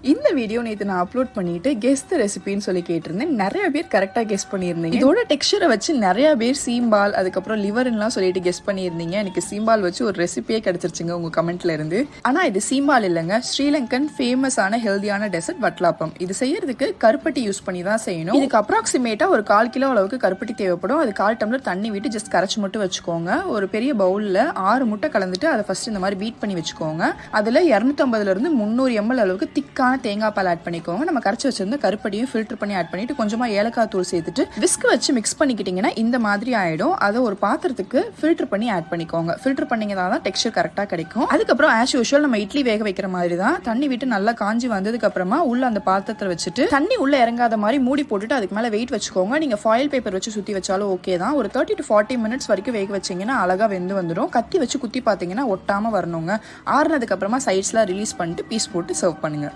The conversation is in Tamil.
இந்த வீடியோ நேற்று நான் அப்லோட் பண்ணிட்டு கெஸ் த ரெசிபின்னு சொல்லி கேட்டிருந்தேன். நிறைய பேர் கரெக்டாக கெஸ் பண்ணியிருந்தீங்க. இதோட டெக்ஸ்சரை வச்சு நிறைய பேர் சீம்பால் அதுக்கப்புறம் லிவர்லாம் சொல்லிட்டு கெஸ் பண்ணியிருந்தீங்க. எனக்கு சீம்பால் வச்சு ஒரு ரெசிபியே கிடைச்சிருச்சுங்க உங்க கமெண்ட்ல இருந்து. ஆனா இது சீம்பால் இல்லைங்க, ஸ்ரீலங்கன் ஃபேமஸான ஹெல்தியான டெசர்ட் வட்லாப்பம். இது செய்யறதுக்கு கருப்பட்டி யூஸ் பண்ணி தான் செய்யணும். இதுக்கு அப்ராக்சிமேட்டா ஒரு 1/4 கிலோ அளவுக்கு கருப்பட்டி தேவைப்படும். அது 1/4 டம்ளர் தண்ணி விட்டு ஜஸ்ட் கரைச்சி மட்டும் வச்சுக்கோங்க. ஒரு பெரிய பவுல்ல 6 முட்டை கலந்துட்டு அதை ஃபர்ஸ்ட் இந்த மாதிரி பீட் பண்ணி வச்சுக்கோங்க. அதுல 250 இருந்து 300 ml அளவுக்கு திக்கான தேங்காய் பால் ஆட் பண்ணிக்கோங்க. நம்ம கரைச்சி வச்சிருந்த கருப்பட்டியும் ஃபில்டர் பண்ணி ஆட் பண்ணிட்டு கொஞ்சமா ஏலக்காய் தூள் சேர்த்துட்டு விஸ்க் வச்சு மிக்ஸ் பண்ணிக்கிட்டீங்கன்னா இந்த மாதிரி ஆயிடும். அதை ஒரு பாத்திரத்துக்கு ஃபில்டர் பண்ணி ஆட் பண்ணிக்கோங்க. ஃபில்டர் பண்ணீங்கன்னா தான் டெக்ஸ்சர் கரெக்டா கிடைக்கும். அதுக்கப்புறம் ஆஸ் யூஷுவல் நம்ம இட்லி வேக வைக்கிற மாதிரி தான் தண்ணி விட்டு நல்லா காஞ்சி வந்ததுக்கு அப்புறமா உள்ள அந்த பாத்திரத்தில் வச்சுட்டு தண்ணி உள்ள இறங்காத மாதிரி மூடி போட்டுட்டு அதுக்கு மேல வெயிட் வச்சுக்கோங்க. நீங்க ஃபாயில் பேப்பர் வச்சு சுத்தி வச்சாலும் ஓகே தான். ஒரு 30 to 40 மினிட்ஸ் வரைக்கும் வேக வச்சீங்கன்னா அழகா வெந்து வந்துடும். கத்தி வச்சு குத்தி பாத்தீங்கன்னா ஒட்டாம வரணுங்க. ஆறுனதுக்கு அப்புறமா சைட்ஸ்லாம் ரிலீஸ் பண்ணிட்டு பீஸ் போட்டு சர்வ் பண்ணுங்க.